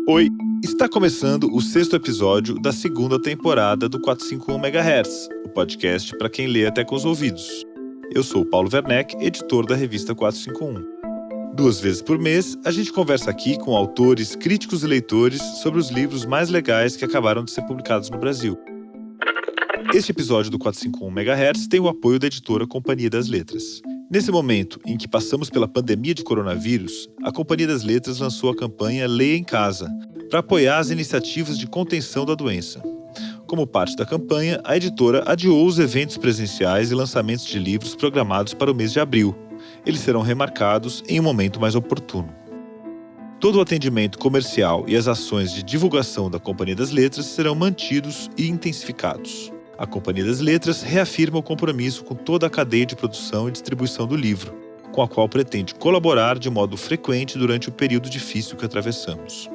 Oi, está começando o 6º episódio da 2ª temporada do 451 MHz, o podcast para quem lê até com os ouvidos. Eu sou o Paulo Werneck, editor da revista 451. 2 vezes por mês, a gente conversa aqui com autores, críticos e leitores sobre os livros mais legais que acabaram de ser publicados no Brasil. Este episódio do 451 MHz tem o apoio da editora Companhia das Letras. Nesse momento em que passamos pela pandemia de coronavírus, a Companhia das Letras lançou a campanha Leia em Casa, para apoiar as iniciativas de contenção da doença. Como parte da campanha, a editora adiou os eventos presenciais e lançamentos de livros programados para o mês de abril. Eles serão remarcados em um momento mais oportuno. Todo o atendimento comercial e as ações de divulgação da Companhia das Letras serão mantidos e intensificados. A Companhia das Letras reafirma o compromisso com toda a cadeia de produção e distribuição do livro, com a qual pretende colaborar de modo frequente durante o período difícil que atravessamos.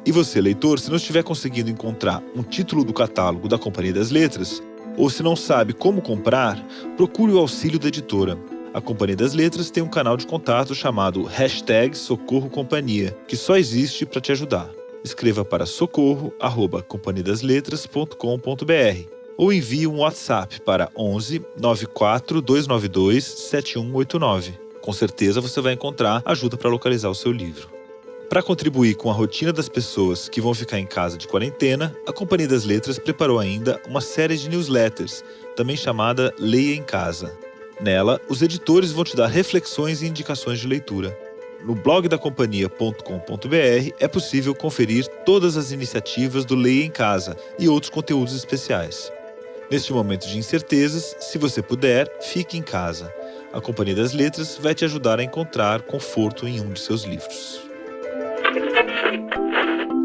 E você, leitor, se não estiver conseguindo encontrar um título do catálogo da Companhia das Letras, ou se não sabe como comprar, procure o auxílio da editora. A Companhia das Letras tem um canal de contato chamado #SocorroCompanhia, que só existe para te ajudar. Escreva para socorro@companhiadasletras.com.br ou envie um WhatsApp para 11 94 292 7189. Com certeza você vai encontrar ajuda para localizar o seu livro. Para contribuir com a rotina das pessoas que vão ficar em casa de quarentena, a Companhia das Letras preparou ainda uma série de newsletters, também chamada Leia em Casa. Nela, os editores vão te dar reflexões e indicações de leitura. No blog da companhia.com.br é possível conferir todas as iniciativas do Leia em Casa e outros conteúdos especiais. Neste momento de incertezas, se você puder, fique em casa. A Companhia das Letras vai te ajudar a encontrar conforto em um de seus livros.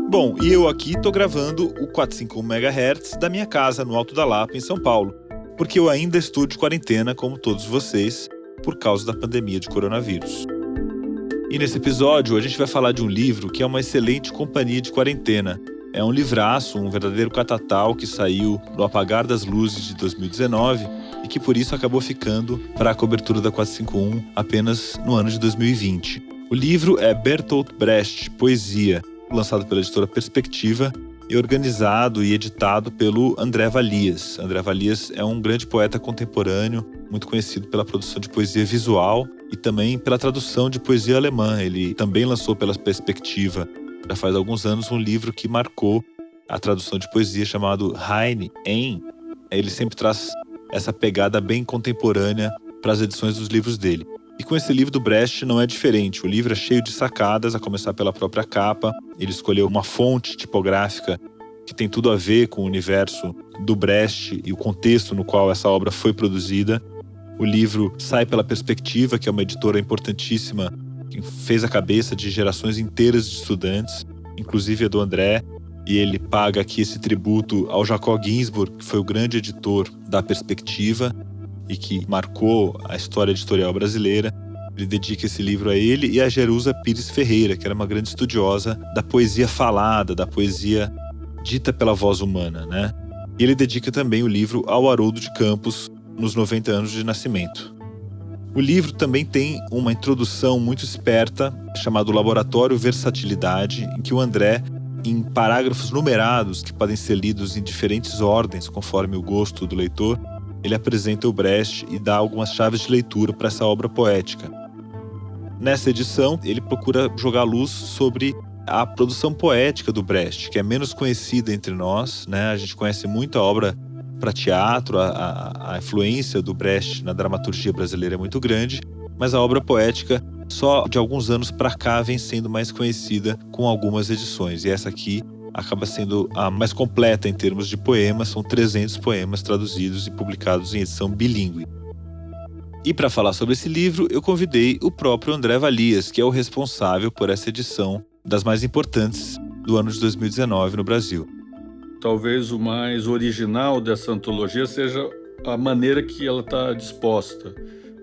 Bom, e eu aqui estou gravando o 451 MHz da minha casa no Alto da Lapa, em São Paulo, porque eu ainda estou de quarentena, como todos vocês, por causa da pandemia de coronavírus. E nesse episódio a gente vai falar de um livro que é uma excelente companhia de quarentena. É um livraço, um verdadeiro catatal que saiu no apagar das luzes de 2019 e que por isso acabou ficando para a cobertura da 451 apenas no ano de 2020. O livro é Bertolt Brecht, Poesia, lançado pela editora Perspectiva e organizado e editado pelo André Valias. André Valias é um grande poeta contemporâneo, muito conhecido pela produção de poesia visual e também pela tradução de poesia alemã. Ele também lançou pela Perspectiva, já faz alguns anos, um livro que marcou a tradução de poesia chamado Heine Ein. Ele sempre traz essa pegada bem contemporânea para as edições dos livros dele. E com esse livro do Brecht não é diferente. O livro é cheio de sacadas, a começar pela própria capa. Ele escolheu uma fonte tipográfica que tem tudo a ver com o universo do Brecht e o contexto no qual essa obra foi produzida. O livro sai pela Perspectiva, que é uma editora importantíssima, que fez a cabeça de gerações inteiras de estudantes, inclusive a do André, e ele paga aqui esse tributo ao Jacob Ginsburg, que foi o grande editor da Perspectiva e que marcou a história editorial brasileira. Ele dedica esse livro a ele e a Jerusa Pires Ferreira, que era uma grande estudiosa da poesia falada, da poesia dita pela voz humana, né? E ele dedica também o livro ao Haroldo de Campos, nos 90 anos de nascimento. O livro também tem uma introdução muito esperta, chamada Laboratório Versatilidade, em que o André, em parágrafos numerados que podem ser lidos em diferentes ordens, conforme o gosto do leitor, ele apresenta o Brecht e dá algumas chaves de leitura para essa obra poética. Nessa edição, ele procura jogar luz sobre a produção poética do Brecht, que é menos conhecida entre nós, né? A gente conhece muito a obra para teatro, a influência do Brecht na dramaturgia brasileira é muito grande, mas a obra poética só de alguns anos para cá vem sendo mais conhecida com algumas edições. E essa aqui acaba sendo a mais completa em termos de poemas, são 300 poemas traduzidos e publicados em edição bilíngue. E para falar sobre esse livro, eu convidei o próprio André Valias, que é o responsável por essa edição das mais importantes do ano de 2019 no Brasil. Talvez o mais original dessa antologia seja a maneira que ela está disposta.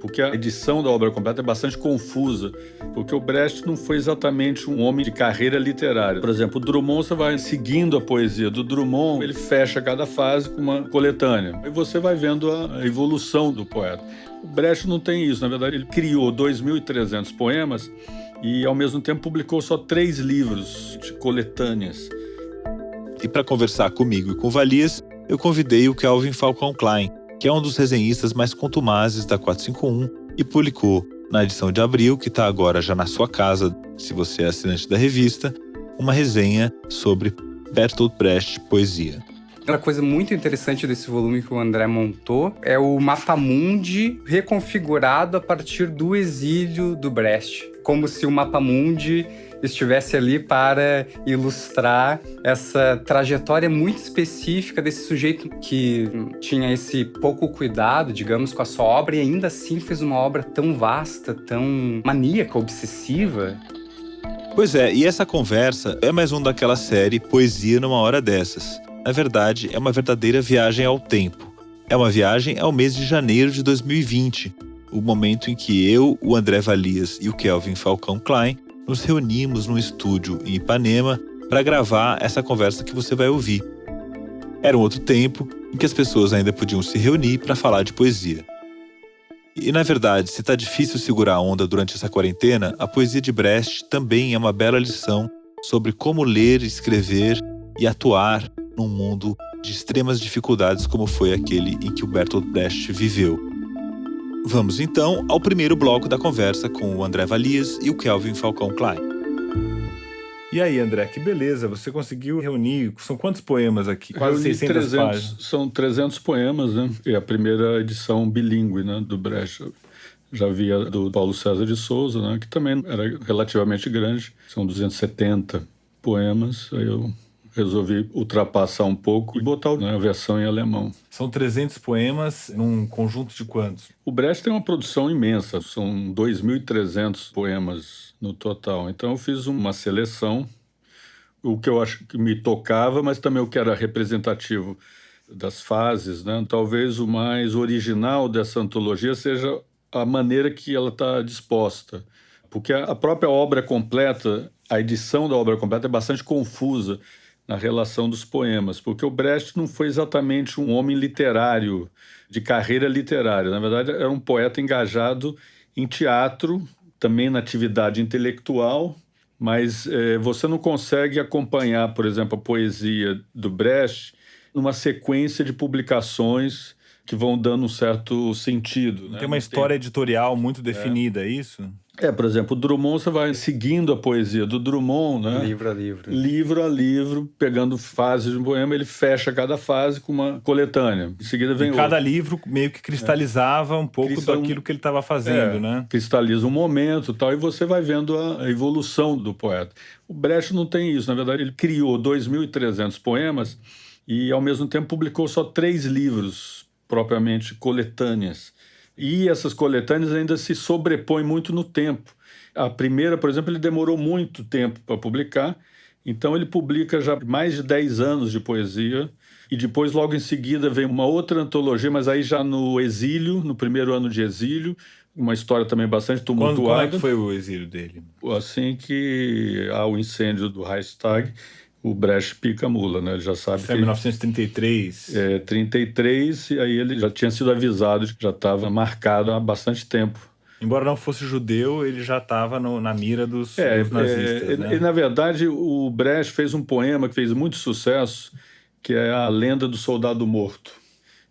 porque a edição da obra completa é bastante confusa, porque o Brecht não foi exatamente um homem de carreira literária. Por exemplo, o Drummond, você vai seguindo a poesia do Drummond, ele fecha cada fase com uma coletânea. E você vai vendo a evolução do poeta. O Brecht não tem isso, na verdade ele criou 2.300 poemas e ao mesmo tempo publicou só 3 livros de coletâneas. E para conversar comigo e com Valias, eu convidei o Kelvin Falcão Klein, que é um dos resenhistas mais contumazes da 451 e publicou, na edição de abril, que está agora já na sua casa, se você é assinante da revista, uma resenha sobre Bertolt Brecht Poesia. Uma coisa muito interessante desse volume que o André montou é o Mapamundi reconfigurado a partir do exílio do Brecht. Como se o Mapamundi estivesse ali para ilustrar essa trajetória muito específica desse sujeito que tinha esse pouco cuidado, digamos, com a sua obra e ainda assim fez uma obra tão vasta, tão maníaca, obsessiva. Pois é, e essa conversa é mais um daquela série Poesia numa Hora Dessas. Na verdade, é uma verdadeira viagem ao tempo. É uma viagem ao mês de janeiro de 2020, o momento em que eu, o André Valias e o Kelvin Falcão Klein nos reunimos num estúdio em Ipanema para gravar essa conversa que você vai ouvir. Era um outro tempo em que as pessoas ainda podiam se reunir para falar de poesia. E, na verdade, se está difícil segurar a onda durante essa quarentena, a poesia de Brecht também é uma bela lição sobre como ler, escrever e atuar num mundo de extremas dificuldades como foi aquele em que o Bertolt Brecht viveu. Vamos então ao primeiro bloco da conversa com o André Valias e o Kelvin Falcão Klein. E aí, André, que beleza, você conseguiu reunir, são quantos poemas aqui? Quase 600 páginas. São 300 poemas, né? É a primeira edição bilíngue, né, do Brecht. Já havia do Paulo César de Souza, né, que também era relativamente grande, são 270 poemas, aí eu resolvi ultrapassar um pouco e botar a versão em alemão. São 300 poemas num conjunto de quantos? O Brecht tem uma produção imensa, são 2.300 poemas no total. Então eu fiz uma seleção, o que eu acho que me tocava, mas também o que era representativo das fases, né? Talvez o mais original dessa antologia seja a maneira que ela está disposta. Porque a própria obra completa, a edição da obra completa é bastante confusa na relação dos poemas, porque o Brecht não foi exatamente um homem literário, de carreira literária. Na verdade, era um poeta engajado em teatro, também na atividade intelectual, mas você não consegue acompanhar, por exemplo, a poesia do Brecht numa sequência de publicações que vão dando um certo sentido. Né? Tem uma história editorial muito definida, é isso? Por exemplo, o Drummond, você vai seguindo a poesia do Drummond, né? Livro a livro. Livro a livro, pegando fases de um poema, ele fecha cada fase com uma coletânea. Em seguida vem outro. Cada livro meio que cristalizava um pouco daquilo que ele estava fazendo, né? Cristaliza um momento e tal, e você vai vendo a evolução do poeta. O Brecht não tem isso, na verdade ele criou 2.300 poemas e ao mesmo tempo publicou só 3 livros, propriamente coletâneas. E essas coletâneas ainda se sobrepõem muito no tempo. A primeira, por exemplo, ele demorou muito tempo para publicar, então ele publica já mais de 10 anos de poesia, e depois, logo em seguida, vem uma outra antologia, mas aí já no exílio, no primeiro ano de exílio, uma história também bastante tumultuada. Quando é que foi o exílio dele? Assim que há o incêndio do Reichstag, o Brecht pica a mula, né? Ele já sabe que... Isso é 1933. 33, e aí ele já tinha sido avisado de que já estava marcado há bastante tempo. Embora não fosse judeu, ele já estava na mira dos nazistas, né? E, na verdade, o Brecht fez um poema que fez muito sucesso, que é A Lenda do Soldado Morto.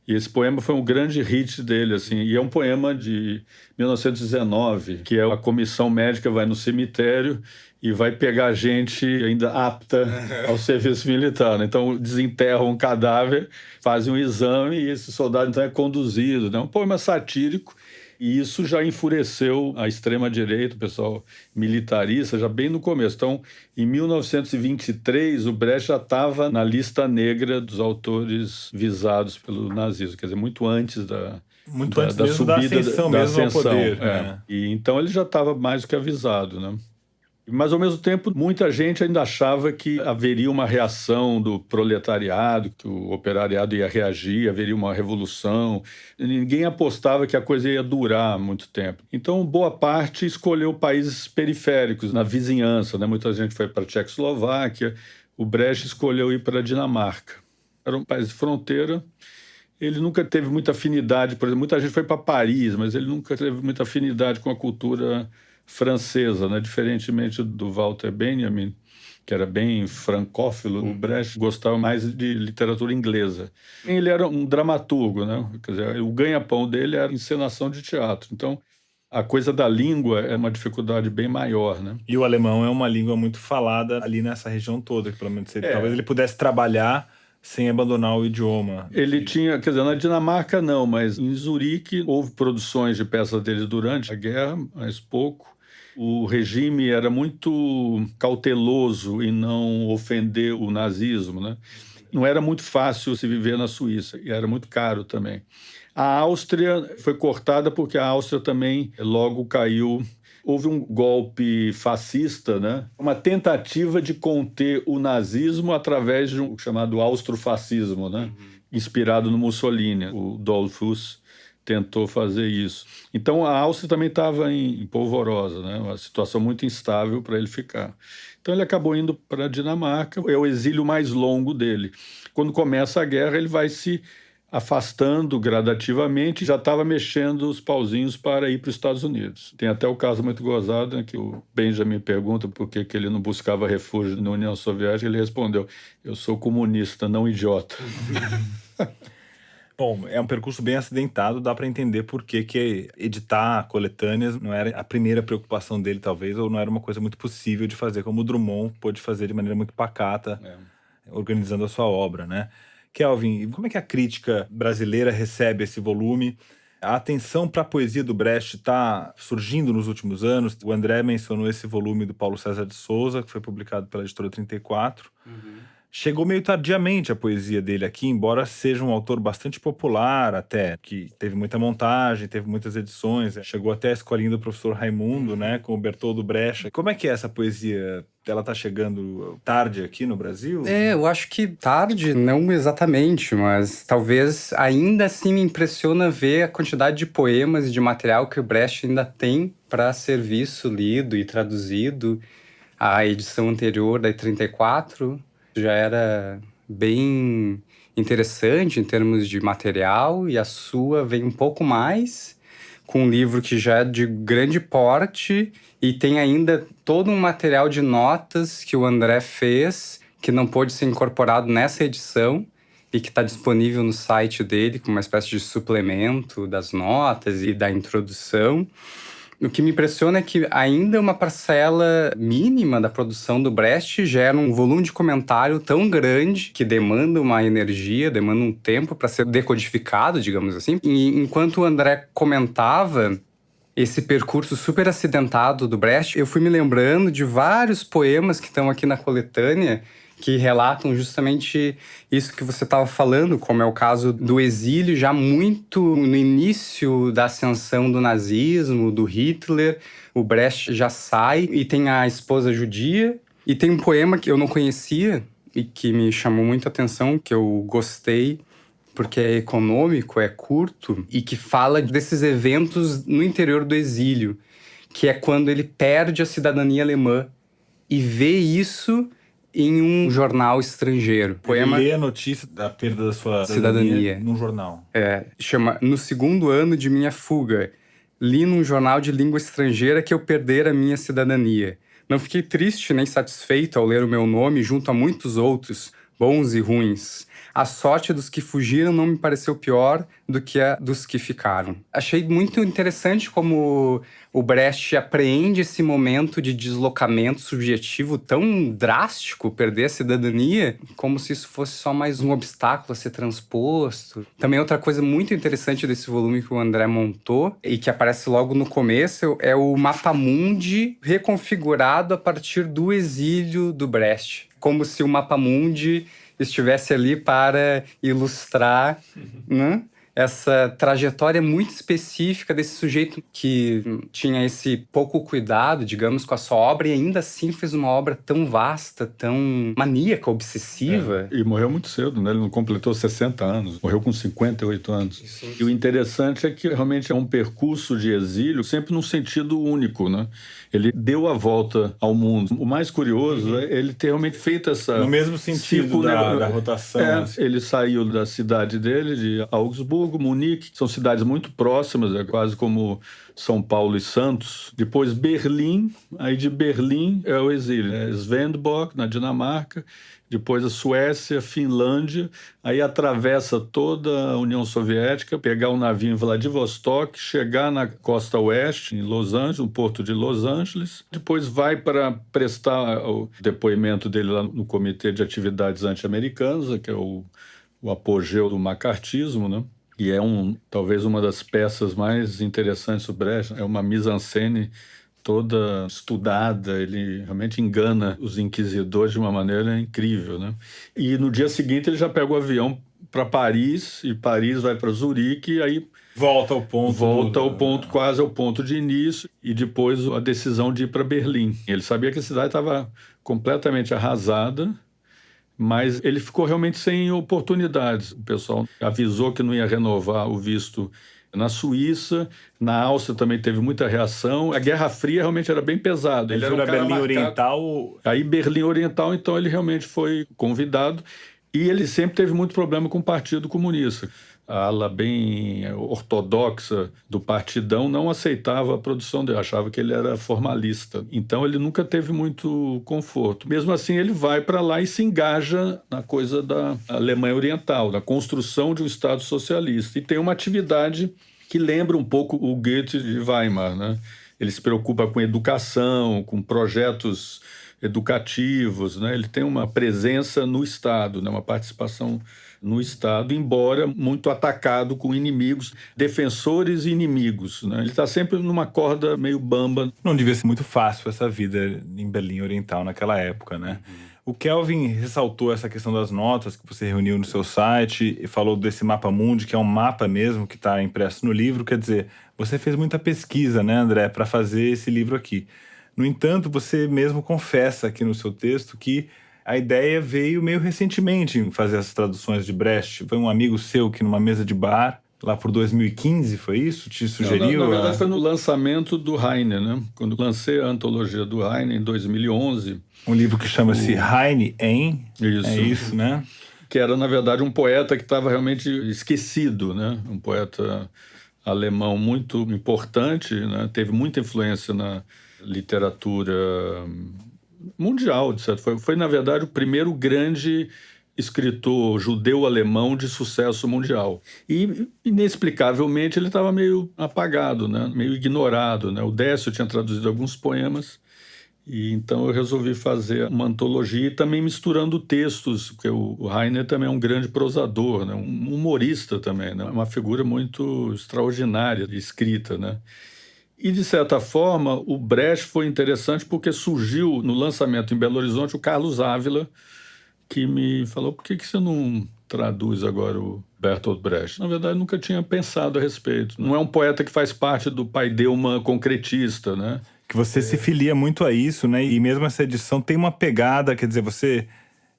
E esse poema foi um grande hit dele, assim, e é um poema de 1919, que é a comissão médica vai no cemitério e vai pegar gente ainda apta ao serviço militar, né? Então desenterram um cadáver, fazem um exame e esse soldado então é conduzido, né? Um poema satírico, e isso já enfureceu a extrema-direita, o pessoal militarista, já bem no começo. Então, em 1923, o Brecht já estava na lista negra dos autores visados pelo nazismo, quer dizer, muito antes da subida da ascensão mesmo ao poder. E então ele já estava mais do que avisado, né? Mas, ao mesmo tempo, muita gente ainda achava que haveria uma reação do proletariado, que o operariado ia reagir, haveria uma revolução. Ninguém apostava que a coisa ia durar muito tempo. Então, boa parte escolheu países periféricos, na vizinhança, né? Muita gente foi para a Tchecoslováquia, o Brecht escolheu ir para a Dinamarca. Era um país de fronteira. Ele nunca teve muita afinidade, por exemplo, muita gente foi para Paris, mas ele nunca teve muita afinidade com a cultura francesa, né? Diferentemente do Walter Benjamin, que era bem francófilo, o Brecht gostava mais de literatura inglesa. Ele era um dramaturgo, né? Quer dizer, o ganha-pão dele era encenação de teatro. Então, a coisa da língua é uma dificuldade bem maior, né? E o alemão é uma língua muito falada ali nessa região toda, que pelo menos talvez ele pudesse trabalhar sem abandonar o idioma. Ele tinha, quer dizer, na Dinamarca não, mas em Zurique houve produções de peças dele durante a guerra, mas pouco. O regime era muito cauteloso em não ofender o nazismo, né? Não era muito fácil se viver na Suíça e era muito caro também. A Áustria foi cortada porque a Áustria também logo caiu. Houve um golpe fascista, né? Uma tentativa de conter o nazismo através de um chamado austrofascismo, né? Inspirado no Mussolini. O Dollfuss tentou fazer isso. Então, a Áustria também estava em polvorosa, né? Uma situação muito instável para ele ficar. Então, ele acabou indo para a Dinamarca. É o exílio mais longo dele. Quando começa a guerra, ele vai se afastando gradativamente, já estava mexendo os pauzinhos para ir para os Estados Unidos. Tem até o caso muito gozado, né, que o Benjamin pergunta por que ele não buscava refúgio na União Soviética. Ele respondeu: eu sou comunista, não idiota. Bom, é um percurso bem acidentado, dá para entender por que editar coletâneas não era a primeira preocupação dele, talvez, ou não era uma coisa muito possível de fazer, como o Drummond pôde fazer de maneira muito pacata, organizando a sua obra, né? Kelvin, como é que a crítica brasileira recebe esse volume? A atenção para a poesia do Brecht está surgindo nos últimos anos. O André mencionou esse volume do Paulo César de Souza, que foi publicado pela editora 34. Chegou meio tardiamente a poesia dele aqui, embora seja um autor bastante popular até, que teve muita montagem, teve muitas edições, chegou até a escolinha do professor Raimundo, né, com o Bertoldo Brecht. Como é que é essa poesia? Ela tá chegando tarde aqui no Brasil? Eu acho que tarde, não exatamente, mas talvez ainda assim me impressiona ver a quantidade de poemas e de material que o Brecht ainda tem para ser visto, lido e traduzido. A edição anterior, da 34, já era bem interessante em termos de material, e a sua vem um pouco mais, com um livro que já é de grande porte e tem ainda todo um material de notas que o André fez, que não pôde ser incorporado nessa edição e que está disponível no site dele como uma espécie de suplemento das notas e da introdução. O que me impressiona é que ainda uma parcela mínima da produção do Brecht gera um volume de comentário tão grande que demanda uma energia, demanda um tempo para ser decodificado, digamos assim. E enquanto o André comentava esse percurso super acidentado do Brecht, eu fui me lembrando de vários poemas que estão aqui na coletânea que relatam justamente isso que você estava falando, como é o caso do exílio, já muito no início da ascensão do nazismo, do Hitler. O Brecht já sai e tem a esposa judia. E tem um poema que eu não conhecia e que me chamou muita atenção, que eu gostei, porque é econômico, é curto, e que fala desses eventos no interior do exílio, que é quando ele perde a cidadania alemã e vê isso em um jornal estrangeiro. Ele lê a notícia da perda da sua cidadania num jornal. Chama No Segundo Ano de Minha Fuga. Li num jornal de língua estrangeira que eu perdera a minha cidadania. Não fiquei triste nem satisfeito ao ler o meu nome junto a muitos outros, bons e ruins. A sorte dos que fugiram não me pareceu pior do que a dos que ficaram. Achei muito interessante como o Brecht apreende esse momento de deslocamento subjetivo tão drástico, perder a cidadania, como se isso fosse só mais um obstáculo a ser transposto. Também outra coisa muito interessante desse volume que o André montou, e que aparece logo no começo, é o Mapamundi reconfigurado a partir do exílio do Brecht. Como se o Mapamundi estivesse ali para ilustrar, né, essa trajetória muito específica desse sujeito que tinha esse pouco cuidado, digamos, com a sua obra e ainda assim fez uma obra tão vasta, tão maníaca, obsessiva. E morreu muito cedo, né? Ele não completou 60 anos, morreu com 58 anos. Sim. E o interessante é que realmente é um percurso de exílio sempre num sentido único, né? Ele deu a volta ao mundo. O mais curioso é ele ter realmente feito essa... No mesmo sentido da rotação. Assim. Ele saiu da cidade dele, de Augsburgo, Munique, são cidades muito próximas, é quase como São Paulo e Santos. Depois Berlim, aí de Berlim é o exílio. É Svendborg, na Dinamarca, depois a Suécia, Finlândia, aí atravessa toda a União Soviética, pegar um navio em Vladivostok, chegar na costa oeste, em Los Angeles, no porto de Los Angeles, depois vai para prestar o depoimento dele lá no Comitê de Atividades Anti-Americanas, que é o apogeu do macartismo, né? E é talvez uma das peças mais interessantes do Brecht, é uma mise-en-scène toda estudada, ele realmente engana os inquisidores de uma maneira incrível, né? E no dia seguinte ele já pega o avião para Paris, e Paris vai para Zurique, e aí volta ao ponto, quase ao ponto de início, e depois a decisão de ir para Berlim. Ele sabia que a cidade estava completamente arrasada, mas ele ficou realmente sem oportunidades. O pessoal avisou que não ia renovar o visto na Suíça, na Áustria também teve muita reação. A Guerra Fria realmente era bem pesada. Ele era Berlim Oriental. Aí Berlim Oriental, então ele realmente foi convidado, e ele sempre teve muito problema com o Partido Comunista. A ala bem ortodoxa do partidão não aceitava a produção dele, achava que ele era formalista. Então ele nunca teve muito conforto. Mesmo assim, ele vai para lá e se engaja na coisa da Alemanha Oriental, da construção de um Estado socialista. E tem uma atividade que lembra um pouco o Goethe de Weimar, né? Ele se preocupa com educação, com projetos educativos, né? Ele tem uma presença no Estado, né? Uma participação no Estado, embora muito atacado com inimigos, defensores e inimigos, né? Ele está sempre numa corda meio bamba. Não devia ser muito fácil essa vida em Berlim Oriental naquela época, né? O Kelvin ressaltou essa questão das notas que você reuniu no seu site e falou desse mapa mundi, que é um mapa mesmo que está impresso no livro. Quer dizer, você fez muita pesquisa, né, André, para fazer esse livro aqui. No entanto, você mesmo confessa aqui no seu texto que a ideia veio meio recentemente em fazer as traduções de Brecht. Foi um amigo seu que numa mesa de bar, lá por 2015, foi isso? Te sugeriu? Na verdade, foi no lançamento do Heine, né? Quando lancei a antologia do Heine em 2011. Um livro que chama-se Heine em... Isso. É isso, né? Que era, na verdade, um poeta que estava realmente esquecido, né? Um poeta alemão muito importante, né? Teve muita influência na literatura mundial, de certo. Foi, na verdade, o primeiro grande escritor judeu-alemão de sucesso mundial. E, inexplicavelmente, ele estava meio apagado, né? Meio ignorado, né? O Décio tinha traduzido alguns poemas, e então eu resolvi fazer uma antologia, e também misturando textos, porque o Heine também é um grande prosador, né? Um humorista também, né? Uma figura muito extraordinária de escrita, né? E, de certa forma, o Brecht foi interessante porque surgiu no lançamento em Belo Horizonte o Carlos Ávila, que me falou: por que você não traduz agora o Bertolt Brecht? Na verdade, nunca tinha pensado a respeito. Não é um poeta que faz parte do paideuma concretista, né? Que você se filia muito a isso, né? E mesmo essa edição tem uma pegada, quer dizer, você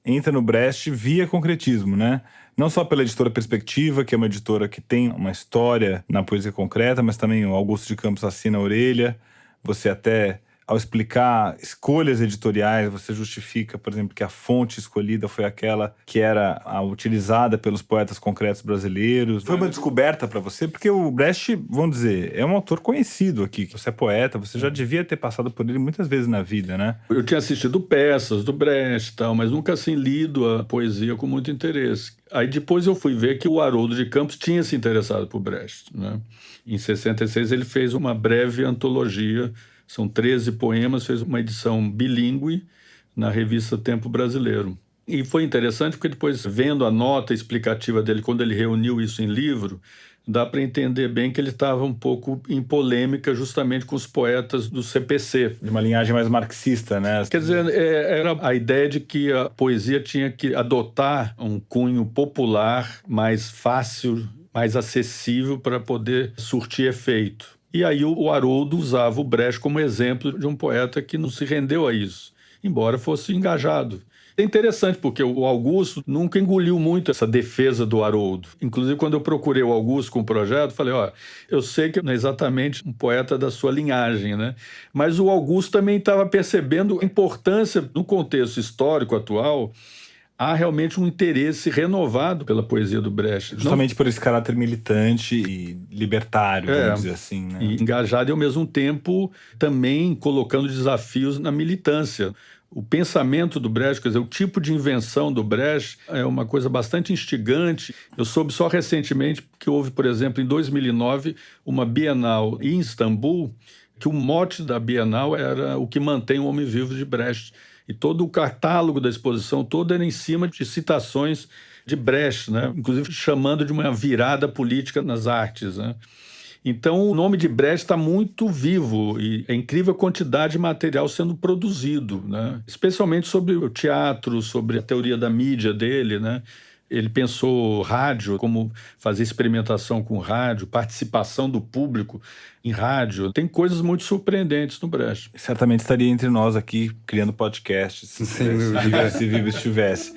entra no Brecht via concretismo, né? Não só pela editora Perspectiva, que é uma editora que tem uma história na poesia concreta, mas também o Augusto de Campos assina a orelha. Você até, ao explicar escolhas editoriais, você justifica, por exemplo, que a fonte escolhida foi aquela que era a utilizada pelos poetas concretos brasileiros. Foi uma descoberta para você, porque o Brecht, vamos dizer, é um autor conhecido aqui. Você é poeta, você já devia ter passado por ele muitas vezes na vida, né? Eu tinha assistido peças do Brecht e tal, mas nunca assim lido a poesia com muito interesse. Aí depois eu fui ver que o Haroldo de Campos tinha se interessado por Brecht, né? Em 66 ele fez uma breve antologia, são 13 poemas, fez uma edição bilíngue na revista Tempo Brasileiro. E foi interessante porque depois, vendo a nota explicativa dele, quando ele reuniu isso em livro, dá para entender bem que ele estava um pouco em polêmica justamente com os poetas do CPC. De uma linhagem mais marxista, né? Quer dizer, era a ideia de que a poesia tinha que adotar um cunho popular mais fácil mais acessível para poder surtir efeito. E aí o Haroldo usava o Brecht como exemplo de um poeta que não se rendeu a isso, embora fosse engajado. É interessante porque o Augusto nunca engoliu muito essa defesa do Haroldo. Inclusive, quando eu procurei o Augusto com o projeto, falei, eu sei que não é exatamente um poeta da sua linhagem, né? Mas o Augusto também estava percebendo a importância, no contexto histórico atual, há realmente um interesse renovado pela poesia do Brecht. Justamente por esse caráter militante e libertário, vamos dizer assim, né? E engajado e, ao mesmo tempo, também colocando desafios na militância. O pensamento do Brecht, quer dizer, o tipo de invenção do Brecht é uma coisa bastante instigante. Eu soube só recentemente que houve, por exemplo, em 2009, uma Bienal em Istambul, que o mote da Bienal era o que mantém o homem vivo de Brecht. E todo o catálogo da exposição todo era em cima de citações de Brecht, né? Inclusive chamando de uma virada política nas artes, né? Então, o nome de Brecht está muito vivo e é incrível a quantidade de material sendo produzido, né? Especialmente sobre o teatro, sobre a teoria da mídia dele, né? Ele pensou rádio, como fazer experimentação com rádio, participação do público em rádio. Tem coisas muito surpreendentes no Brecht. Certamente estaria entre nós aqui criando podcasts, se vivo estivesse.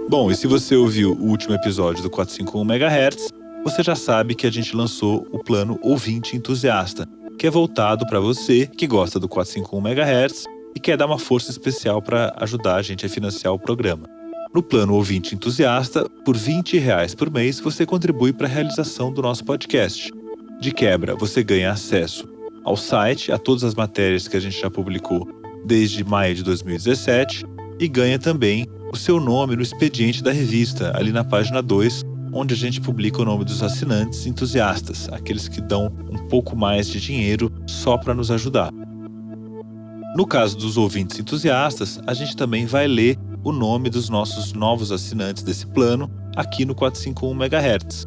Bom, e se você ouviu o último episódio do 451 MHz, você já sabe que a gente lançou o plano Ouvinte Entusiasta, que é voltado para você que gosta do 451 MHz e quer dar uma força especial para ajudar a gente a financiar o programa. No plano Ouvinte Entusiasta, por R$20 por mês, você contribui para a realização do nosso podcast. De quebra, você ganha acesso ao site, a todas as matérias que a gente já publicou desde maio de 2017 e ganha também o seu nome no expediente da revista, ali na página 2, onde a gente publica o nome dos assinantes entusiastas, aqueles que dão um pouco mais de dinheiro só para nos ajudar. No caso dos ouvintes entusiastas, a gente também vai ler o nome dos nossos novos assinantes desse plano aqui no 451 MHz.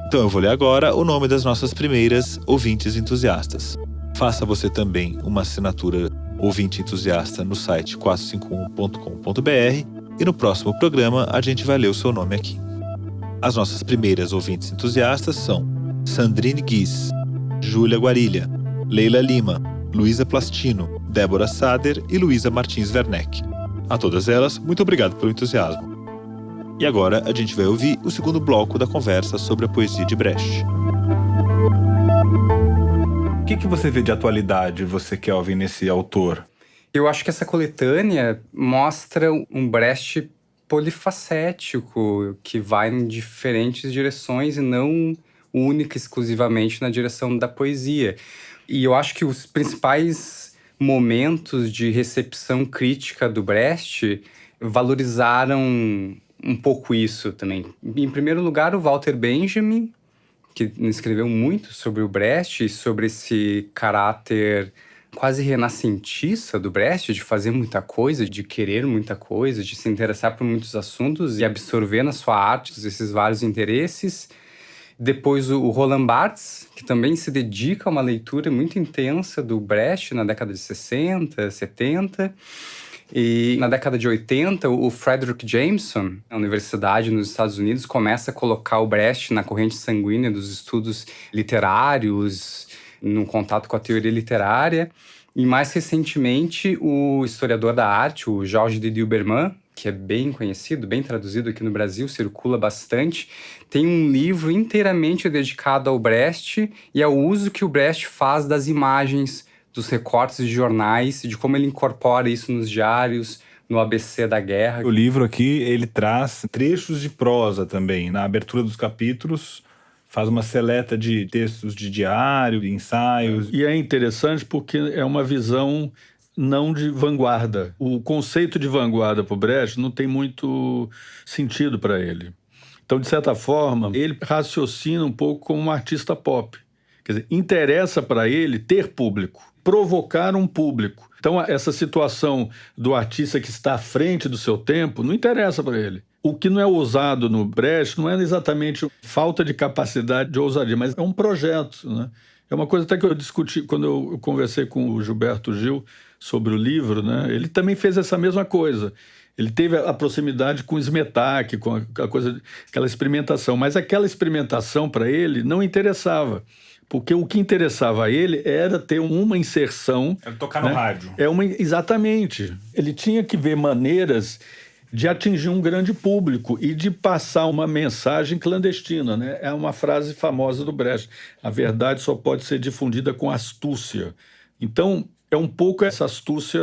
Então eu vou ler agora o nome das nossas primeiras ouvintes entusiastas. Faça você também uma assinatura ouvinte entusiasta no site 451.com.br e no próximo programa a gente vai ler o seu nome aqui. As nossas primeiras ouvintes entusiastas são Sandrine Guiz, Júlia Guarilha, Leila Lima, Luísa Plastino, Débora Sader e Luísa Martins Werneck. A todas elas, muito obrigado pelo entusiasmo. E agora a gente vai ouvir o segundo bloco da conversa sobre a poesia de Brecht. O que você vê de atualidade, você, Kelvin, nesse autor? Eu acho que essa coletânea mostra um Brecht polifacético, que vai em diferentes direções e não única exclusivamente na direção da poesia. E eu acho que os principais momentos de recepção crítica do Brecht valorizaram um pouco isso também. Em primeiro lugar, o Walter Benjamin, que escreveu muito sobre o Brecht e sobre esse caráter quase renascentista do Brecht, de fazer muita coisa, de querer muita coisa, de se interessar por muitos assuntos e absorver na sua arte esses vários interesses. Depois o Roland Barthes, que também se dedica a uma leitura muito intensa do Brecht na década de 60, 70. E na década de 80, o Frederick Jameson, na universidade nos Estados Unidos, começa a colocar o Brecht na corrente sanguínea dos estudos literários, no contato com a teoria literária. E mais recentemente, o historiador da arte, o Georges de Dilberman, que é bem conhecido, bem traduzido aqui no Brasil, circula bastante, tem um livro inteiramente dedicado ao Brecht e ao uso que o Brecht faz das imagens, dos recortes de jornais, de como ele incorpora isso nos diários, no ABC da guerra. O livro aqui, ele traz trechos de prosa também. Na abertura dos capítulos, faz uma seleta de textos de diário, de ensaios. E é interessante porque é uma visão não de vanguarda. O conceito de vanguarda para o Brecht não tem muito sentido para ele. Então, de certa forma, ele raciocina um pouco como um artista pop. Quer dizer, interessa para ele ter público, provocar um público. Então, essa situação do artista que está à frente do seu tempo não interessa para ele. O que não é ousado no Brecht não é exatamente falta de capacidade de ousadia, mas é um projeto, né? É uma coisa até que eu discuti quando eu conversei com o Gilberto Gil sobre o livro, né? Ele também fez essa mesma coisa. Ele teve a proximidade com o Smetak, com a coisa, aquela experimentação. Mas aquela experimentação, para ele, não interessava. Porque o que interessava a ele era ter uma inserção... Era tocar no rádio. Exatamente. Ele tinha que ver maneiras de atingir um grande público e de passar uma mensagem clandestina, né? É uma frase famosa do Brecht. A verdade só pode ser difundida com astúcia. Então, é um pouco essa astúcia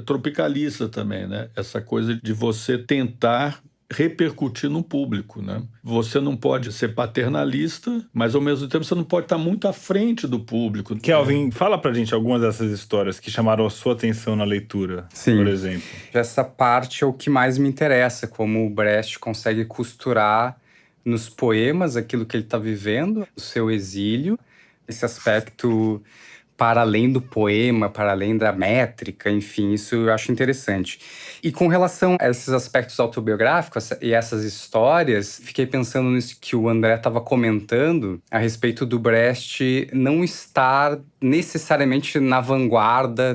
tropicalista também, né? Essa coisa de você tentar repercutir no público, né? Você não pode ser paternalista, mas ao mesmo tempo você não pode estar muito à frente do público. Kelvin, fala pra gente algumas dessas histórias que chamaram a sua atenção na leitura, Sim. por exemplo. Essa parte é o que mais me interessa, como o Brecht consegue costurar nos poemas aquilo que ele está vivendo, o seu exílio, esse aspecto para além do poema, para além da métrica, enfim, isso eu acho interessante. E com relação a esses aspectos autobiográficos e essas histórias, fiquei pensando nisso que o André estava comentando a respeito do Brecht não estar necessariamente na vanguarda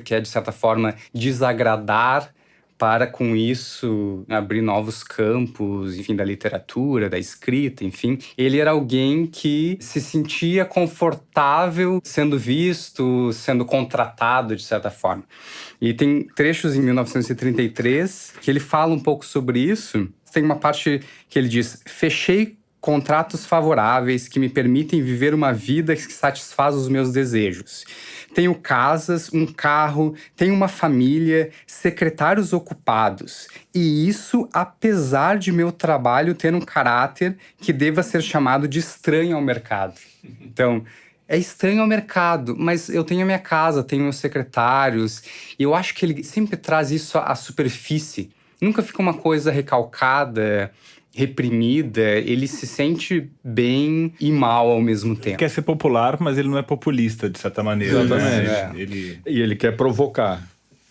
que é, de certa forma, desagradar para, com isso, abrir novos campos, enfim, da literatura, da escrita, enfim. Ele era alguém que se sentia confortável sendo visto, sendo contratado, de certa forma. E tem trechos em 1933 que ele fala um pouco sobre isso. Tem uma parte que ele diz: fechei contratos favoráveis que me permitem viver uma vida que satisfaz os meus desejos. Tenho casas, um carro, tenho uma família, secretários ocupados. E isso apesar de meu trabalho ter um caráter que deva ser chamado de estranho ao mercado. Então, é estranho ao mercado, mas eu tenho a minha casa, tenho meus secretários. E eu acho que ele sempre traz isso à superfície. Nunca fica uma coisa recalcada, reprimida, ele se sente bem e mal ao mesmo tempo. Ele quer ser popular, mas ele não é populista, de certa maneira. Exatamente. Né? E ele quer provocar.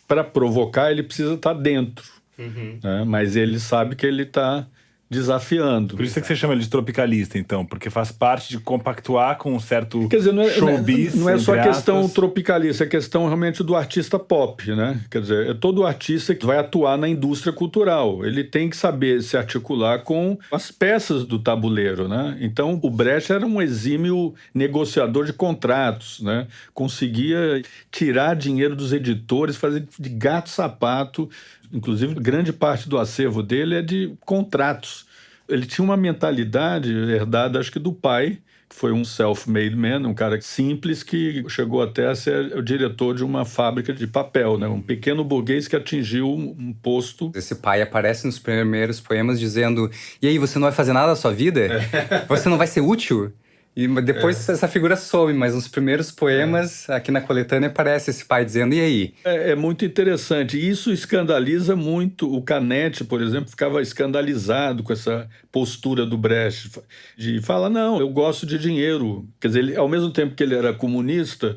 Para provocar, ele precisa estar dentro. Né? Mas ele sabe que ele está desafiando. Por isso é que você chama ele de tropicalista, então, porque faz parte de compactuar com um certo Quer dizer, showbiz. Não é só a questão tropicalista, é a questão realmente do artista pop, né? Quer dizer, é todo artista que vai atuar na indústria cultural. Ele tem que saber se articular com as peças do tabuleiro, né? Então, o Brecht era um exímio negociador de contratos, né? Conseguia tirar dinheiro dos editores, fazer de gato-sapato. Inclusive, grande parte do acervo dele é de contratos. Ele tinha uma mentalidade herdada, acho que do pai, que foi um self-made man, um cara simples que chegou até a ser o diretor de uma fábrica de papel, né? Um pequeno burguês que atingiu um posto. Esse pai aparece nos primeiros poemas dizendo: e aí, você não vai fazer nada da sua vida? Você não vai ser útil? E depois essa figura some, mas nos primeiros poemas, aqui na coletânea, aparece esse pai dizendo: e aí? É muito interessante. Isso escandaliza muito. O Canetti, por exemplo, ficava escandalizado com essa postura do Brecht, de falar: não, eu gosto de dinheiro. Quer dizer, ele, ao mesmo tempo que ele era comunista,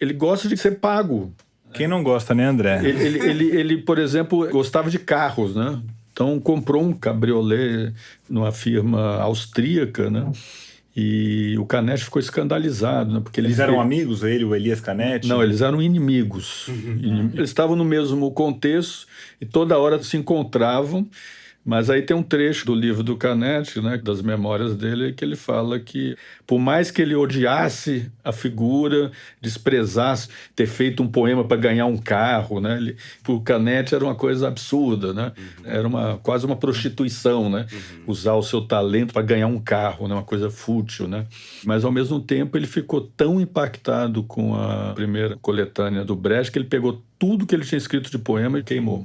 ele gosta de ser pago. Quem não gosta, né, André? Ele, por exemplo, gostava de carros, né? Então comprou um cabriolé numa firma austríaca, né? E o Canetti ficou escandalizado, né? Porque eles eram amigos, ele, o Elias Canetti? Não, eles eram inimigos. Eles estavam no mesmo contexto e toda hora se encontravam. Mas aí tem um trecho do livro do Canetti, né, das memórias dele, que ele fala que, por mais que ele odiasse a figura, desprezasse ter feito um poema para ganhar um carro, né, para o Canetti era uma coisa absurda, né? Era quase uma prostituição, né? Usar o seu talento para ganhar um carro, né? Uma coisa fútil, né? Mas, ao mesmo tempo, ele ficou tão impactado com a primeira coletânea do Brecht que ele pegou tudo que ele tinha escrito de poema e queimou.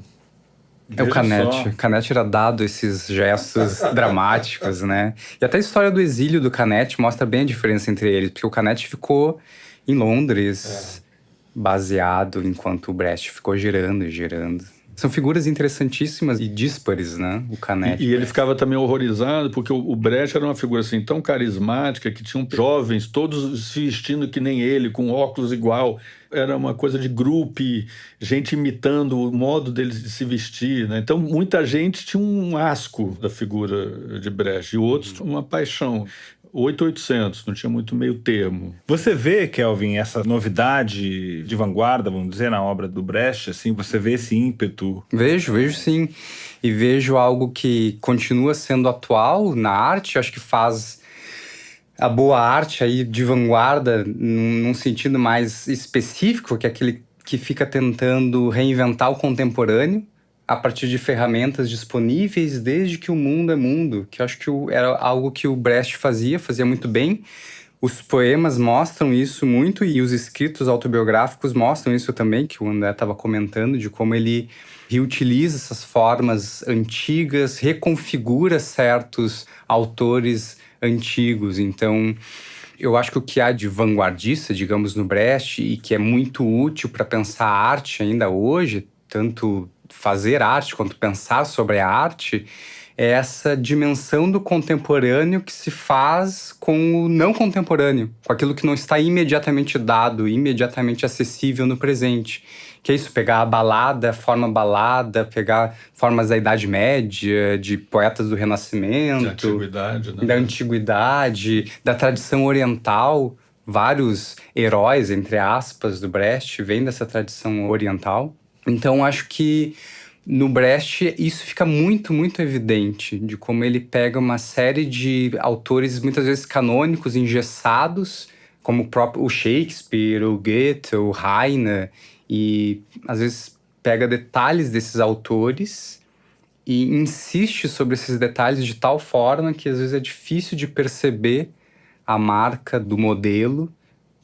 É o Canetti. O Canetti era dado esses gestos dramáticos, né? E até a história do exílio do Canetti mostra bem a diferença entre eles, porque o Canetti ficou em Londres, baseado, enquanto o Brecht ficou girando e girando. São figuras interessantíssimas e díspares, né? O Canetti. E ele ficava também horrorizado, porque o Brecht era uma figura assim tão carismática, que tinham jovens todos se vestindo que nem ele, com óculos igual. Era uma coisa de grupo, gente imitando o modo deles de se vestir, né? Então, muita gente tinha um asco da figura de Brecht, e outros uma paixão. 800, não tinha muito meio termo. Você vê, Kelvin, essa novidade de vanguarda, vamos dizer, na obra do Brecht, assim, você vê esse ímpeto? Vejo sim. E vejo algo que continua sendo atual na arte, acho que faz a boa arte aí de vanguarda num sentido mais específico, que é aquele que fica tentando reinventar o contemporâneo a partir de ferramentas disponíveis desde que o mundo é mundo, que eu acho que era algo que o Brecht fazia muito bem. Os poemas mostram isso muito e os escritos autobiográficos mostram isso também, que o André estava comentando, de como ele reutiliza essas formas antigas, reconfigura certos autores antigos. Então, eu acho que o que há de vanguardista, digamos, no Brecht, e que é muito útil para pensar a arte ainda hoje, tanto fazer arte quanto pensar sobre a arte, é essa dimensão do contemporâneo que se faz com o não contemporâneo, com aquilo que não está imediatamente dado, imediatamente acessível no presente. Que é isso, pegar a balada, a forma balada, pegar formas da Idade Média, de poetas do Renascimento, Da antiguidade, né? Da antiguidade, da tradição oriental. Vários heróis, entre aspas, do Brecht vêm dessa tradição oriental. Então, acho que no Brecht isso fica muito, muito evidente, de como ele pega uma série de autores, muitas vezes canônicos, engessados, como o Shakespeare, o Goethe, o Heine, e às vezes pega detalhes desses autores e insiste sobre esses detalhes de tal forma que às vezes é difícil de perceber a marca do modelo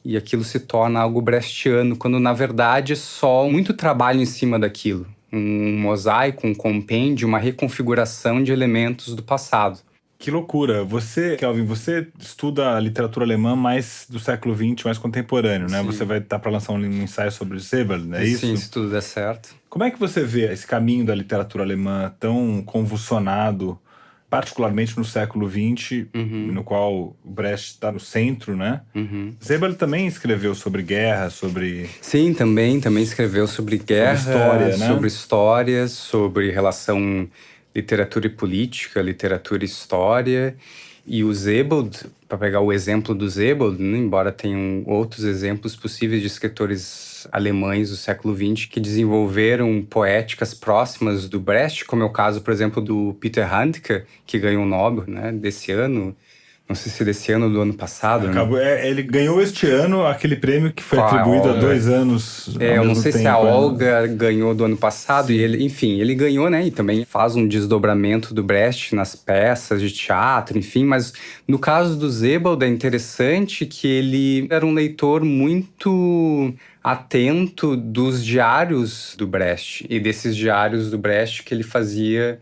e aquilo se torna algo brechtiano, quando na verdade é só muito trabalho em cima daquilo. Um mosaico, um compêndio, uma reconfiguração de elementos do passado. Que loucura. Você, Kelvin, você estuda a literatura alemã mais do século XX, mais contemporâneo, né? Sim. Você vai estar para lançar um ensaio sobre Sebald, não é isso? Sim, se tudo der certo. Como é que você vê esse caminho da literatura alemã tão convulsionado, particularmente no século XX, no qual o Brecht está no centro, né? Sebald também escreveu sobre guerra, sobre... Sim, também escreveu sobre guerra, história, né? Sobre história, sobre relação literatura e política, literatura e história. E o Sebald, para pegar o exemplo do Sebald, né, embora tenham outros exemplos possíveis de escritores alemães do século XX que desenvolveram poéticas próximas do Brecht, como é o caso, por exemplo, do Peter Handke, que ganhou o Nobel, né, desse ano. Não sei se desse ano ou do ano passado. Acabou, né? ele ganhou este ano aquele prêmio que foi atribuído há 2 anos. Eu não sei tempo, se a Olga ganhou do ano passado. Sim. E ele, enfim, ele ganhou, né? E também faz um desdobramento do Brecht nas peças de teatro, enfim. Mas no caso do Sebald é interessante que ele era um leitor muito atento dos diários do Brecht. E desses diários do Brecht que ele fazia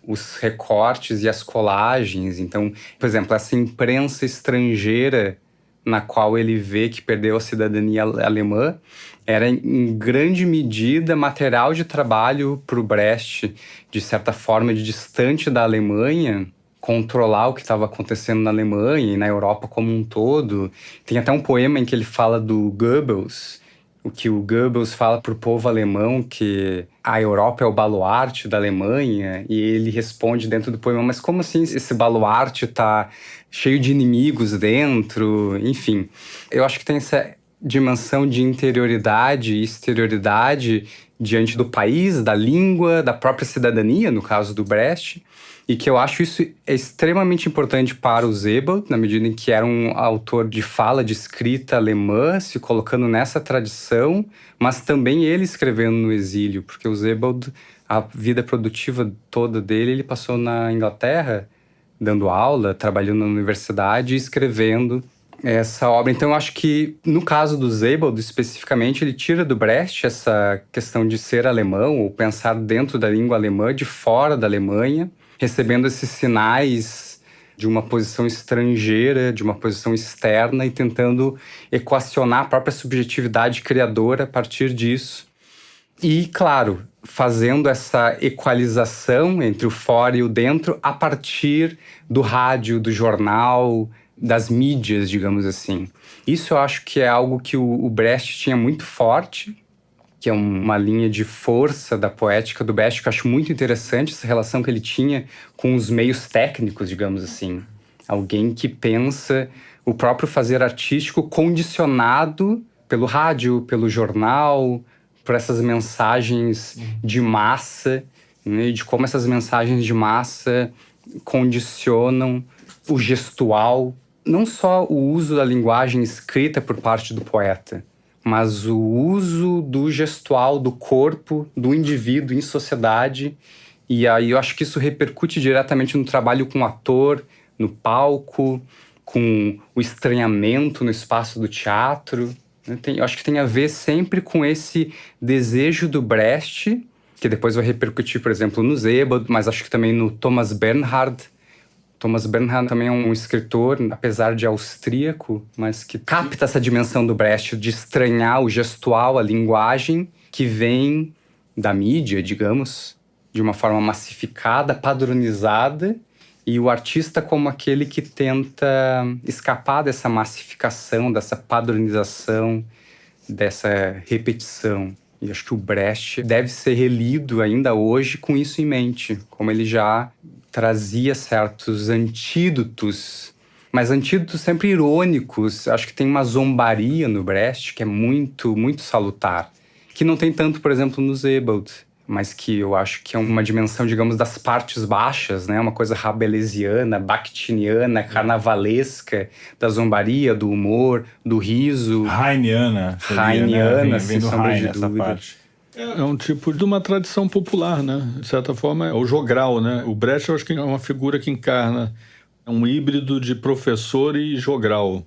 os recortes e as colagens. Então, por exemplo, essa imprensa estrangeira na qual ele vê que perdeu a cidadania alemã era, em grande medida, material de trabalho para o Brecht, de certa forma, de distante da Alemanha, controlar o que estava acontecendo na Alemanha e na Europa como um todo. Tem até um poema em que ele fala do Goebbels, o que o Goebbels fala para o povo alemão, que a Europa é o baluarte da Alemanha, e ele responde dentro do poema, mas como assim esse baluarte está cheio de inimigos dentro? Enfim, eu acho que tem essa dimensão de interioridade e exterioridade diante do país, da língua, da própria cidadania, no caso do Brecht, e que eu acho isso é extremamente importante para o Sebald, na medida em que era um autor de fala, de escrita alemã, se colocando nessa tradição, mas também ele escrevendo no exílio, porque o Sebald, a vida produtiva toda dele, ele passou na Inglaterra, dando aula, trabalhando na universidade e escrevendo essa obra. Então, eu acho que, no caso do Sebald, especificamente, ele tira do Brecht essa questão de ser alemão, ou pensar dentro da língua alemã, de fora da Alemanha, recebendo esses sinais de uma posição estrangeira, de uma posição externa, e tentando equacionar a própria subjetividade criadora a partir disso. E, claro, fazendo essa equalização entre o fora e o dentro a partir do rádio, do jornal, das mídias, digamos assim. Isso eu acho que é algo que o Brecht tinha muito forte, que é uma linha de força da poética do Brecht, que eu acho muito interessante, essa relação que ele tinha com os meios técnicos, digamos assim. Alguém que pensa o próprio fazer artístico condicionado pelo rádio, pelo jornal, por essas mensagens de massa, né? De como essas mensagens de massa condicionam o gestual, não só o uso da linguagem escrita por parte do poeta, mas o uso do gestual, do corpo, do indivíduo em sociedade. E aí eu acho que isso repercute diretamente no trabalho com o ator, no palco, com o estranhamento no espaço do teatro. Eu acho que tem a ver sempre com esse desejo do Brecht, que depois vai repercutir, por exemplo, no Sebald, mas acho que também no Thomas Bernhard. Thomas Bernhard também é um escritor, apesar de austríaco, mas que capta essa dimensão do Brecht, de estranhar o gestual, a linguagem, que vem da mídia, digamos, de uma forma massificada, padronizada, e o artista como aquele que tenta escapar dessa massificação, dessa padronização, dessa repetição. E acho que o Brecht deve ser relido ainda hoje com isso em mente, como ele já trazia certos antídotos, mas antídotos sempre irônicos. Acho que tem uma zombaria no Brecht que é muito, muito salutar, que não tem tanto, por exemplo, no Sebald, mas que eu acho que é uma dimensão, digamos, das partes baixas, né? Uma coisa rabelesiana, bakhtiniana, carnavalesca, da zombaria, do humor, do riso. Heineana. Heiniana, vem do Heine, essa parte. É um tipo de uma tradição popular, né? De certa forma, é o jogral, né? O Brecht, eu acho que é uma figura que encarna um híbrido de professor e jogral,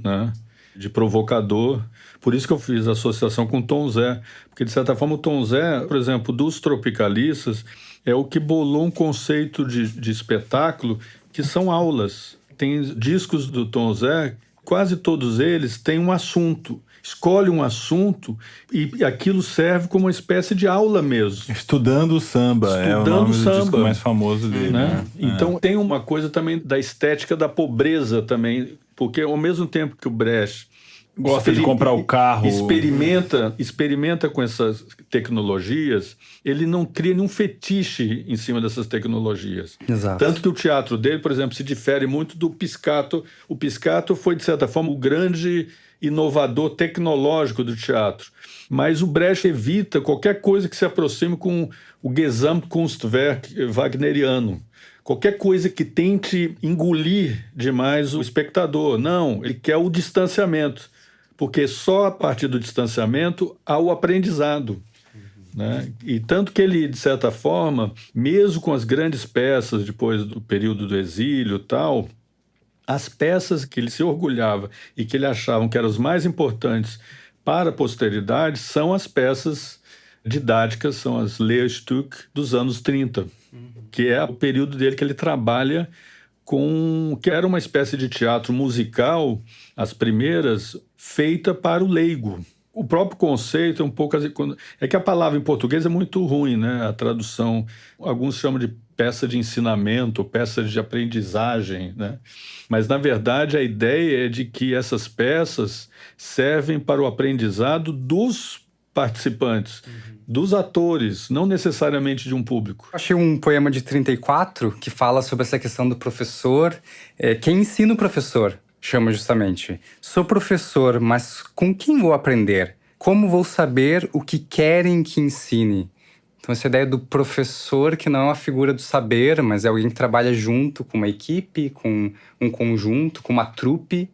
né? De provocador. Por isso que eu fiz a associação com Tom Zé. Porque, de certa forma, o Tom Zé, por exemplo, dos tropicalistas, é o que bolou um conceito de espetáculo que são aulas. Tem discos do Tom Zé, quase todos eles têm um assunto. Escolhe um assunto e aquilo serve como uma espécie de aula mesmo. Estudando o samba, é o nome do disco mais famoso dele. Né? Então tem uma coisa também da estética da pobreza também, porque ao mesmo tempo que o Brecht gosta de comprar o carro, experimenta com essas tecnologias, ele não cria nenhum fetiche em cima dessas tecnologias. Exato. Tanto que o teatro dele, por exemplo, se difere muito do Piscato. O Piscato foi, de certa forma, o grande inovador tecnológico do teatro. Mas o Brecht evita qualquer coisa que se aproxime com o Gesamtkunstwerk wagneriano. Qualquer coisa que tente engolir demais o espectador. Não, ele quer o distanciamento. Porque só a partir do distanciamento há o aprendizado. Né? E tanto que ele, de certa forma, mesmo com as grandes peças depois do período do exílio e tal, as peças que ele se orgulhava e que ele achava que eram as mais importantes para a posteridade são as peças didáticas, são as Lehrstück dos anos 30, que é o período dele que ele trabalha com... que era uma espécie de teatro musical, as primeiras, feita para o leigo. O próprio conceito é um pouco... É que a palavra em português é muito ruim, né? A tradução, alguns chamam de peça de ensinamento, peça de aprendizagem, né? Mas, na verdade, a ideia é de que essas peças servem para o aprendizado dos participantes, dos atores, não necessariamente de um público. Eu achei um poema de 34 que fala sobre essa questão do professor. Quem ensina o professor? Chama justamente. Sou professor, mas com quem vou aprender? Como vou saber o que querem que ensine? Então essa ideia do professor, que não é uma figura do saber, mas é alguém que trabalha junto com uma equipe, com um conjunto, com uma trupe.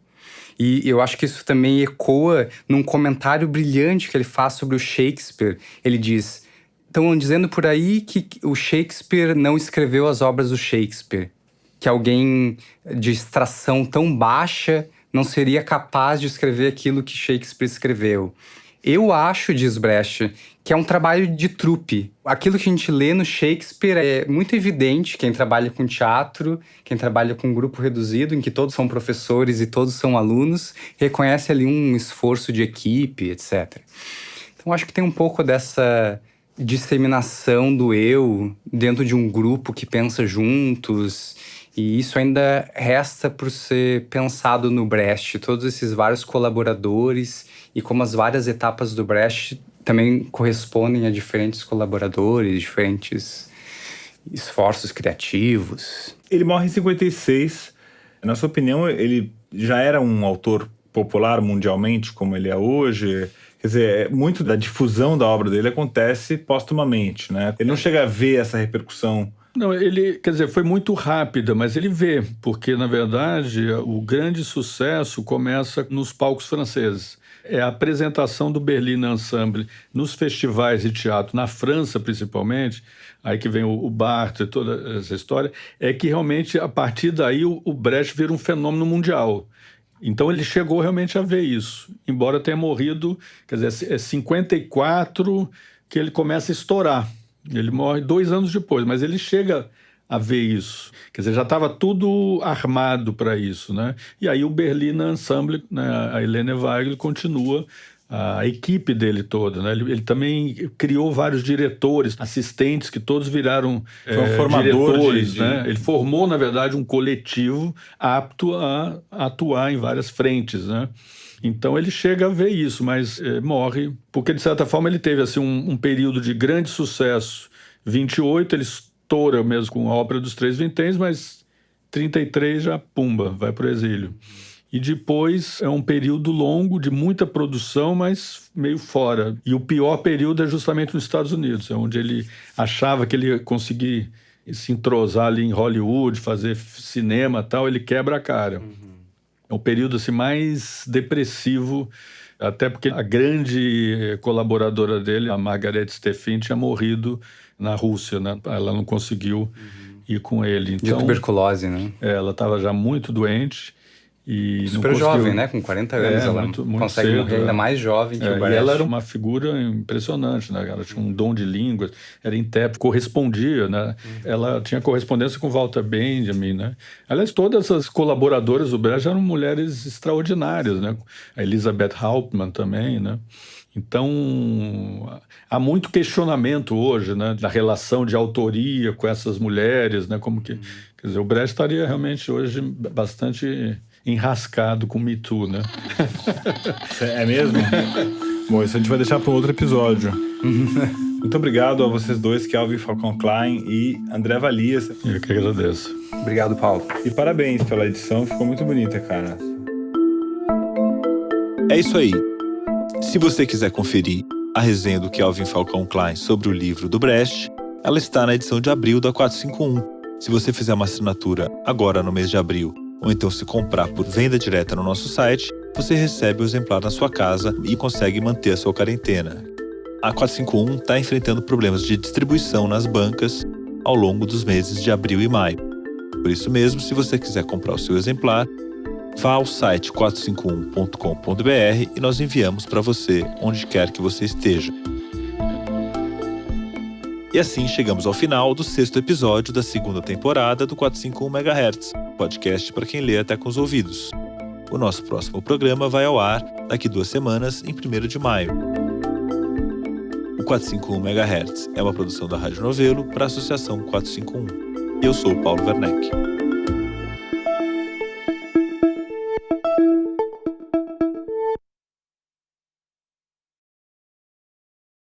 E eu acho que isso também ecoa num comentário brilhante que ele faz sobre o Shakespeare. Ele diz, estão dizendo por aí que o Shakespeare não escreveu as obras do Shakespeare, que alguém de extração tão baixa não seria capaz de escrever aquilo que Shakespeare escreveu. Eu acho, diz Brecht, que é um trabalho de trupe. Aquilo que a gente lê no Shakespeare é muito evidente. Quem trabalha com teatro, quem trabalha com um grupo reduzido, em que todos são professores e todos são alunos, reconhece ali um esforço de equipe, etc. Então, acho que tem um pouco dessa disseminação do eu dentro de um grupo que pensa juntos. E isso ainda resta por ser pensado no Brecht. Todos esses vários colaboradores e como as várias etapas do Brecht também correspondem a diferentes colaboradores, diferentes esforços criativos. Ele morre em 56, Na sua opinião, ele já era um autor popular mundialmente, como ele é hoje? Quer dizer, muito da difusão da obra dele acontece póstumamente, né? Ele não chega a ver essa repercussão. Não, ele, quer dizer, foi muito rápida, mas ele vê, porque, na verdade, o grande sucesso começa nos palcos franceses. É a apresentação do Berliner Ensemble nos festivais de teatro, na França principalmente, aí que vem o Barthes e toda essa história, é que realmente, a partir daí, o Brecht vira um fenômeno mundial. Então ele chegou realmente a ver isso, embora tenha morrido, quer dizer, é 54 que ele começa a estourar. Ele morre 2 anos depois, mas ele chega a ver isso. Quer dizer, já estava tudo armado para isso, né? E aí o Berliner Ensemble, né, a Helene Weigl continua, a equipe dele toda, né? Ele também criou vários diretores, assistentes, que todos viraram diretores, né? Ele formou, na verdade, um coletivo apto a atuar em várias frentes, né? Então ele chega a ver isso, mas morre, porque de certa forma ele teve assim, um período de grande sucesso. 28, ele estoura mesmo com a Ópera dos Três Vinténs, mas 33 já, pumba, vai para o exílio. E depois é um período longo de muita produção, mas meio fora. E o pior período é justamente nos Estados Unidos, é onde ele achava que ele ia conseguir se entrosar ali em Hollywood, fazer cinema e tal, ele quebra a cara. É um período assim, mais depressivo, até porque a grande colaboradora dele, a Margaret Steffin, tinha morrido na Rússia, né? Ela não conseguiu ir com ele. Então, de tuberculose, né? Ela estava já muito doente. E super jovem, né? Com 40 anos, ela muito consegue cedo, morrer ainda mais jovem que o Brecht. E ela era uma figura impressionante, né? Ela tinha um dom de línguas, era intérprete, correspondia, né? Ela tinha correspondência com Walter Benjamin, né? Aliás, todas as colaboradoras do Brecht eram mulheres extraordinárias, né? A Elisabeth Hauptmann também, né? Então, há muito questionamento hoje, né? Da relação de autoria com essas mulheres, né? Como que... Quer dizer, o Brecht estaria realmente hoje bastante enrascado com o Me Too, né? É mesmo? Bom, isso a gente vai deixar para um outro episódio. Muito obrigado a vocês dois, Kelvin Falcão Klein e André Valias. Eu que agradeço. Obrigado, Paulo. E parabéns pela edição, ficou muito bonita, cara. É isso aí. Se você quiser conferir a resenha do Kelvin Falcão Klein sobre o livro do Brecht, ela está na edição de abril da 451. Se você fizer uma assinatura agora no mês de abril, ou então se comprar por venda direta no nosso site, você recebe o exemplar na sua casa e consegue manter a sua quarentena. A 451 está enfrentando problemas de distribuição nas bancas ao longo dos meses de abril e maio. Por isso mesmo, se você quiser comprar o seu exemplar, vá ao site 451.com.br e nós enviamos para você onde quer que você esteja. E assim chegamos ao final do 6º episódio da 2ª temporada do 451 MHz, podcast para quem lê até com os ouvidos. O nosso próximo programa vai ao ar daqui 2 semanas, em 1º de maio. O 451 MHz é uma produção da Rádio Novelo para a Associação 451. Eu sou o Paulo Werneck.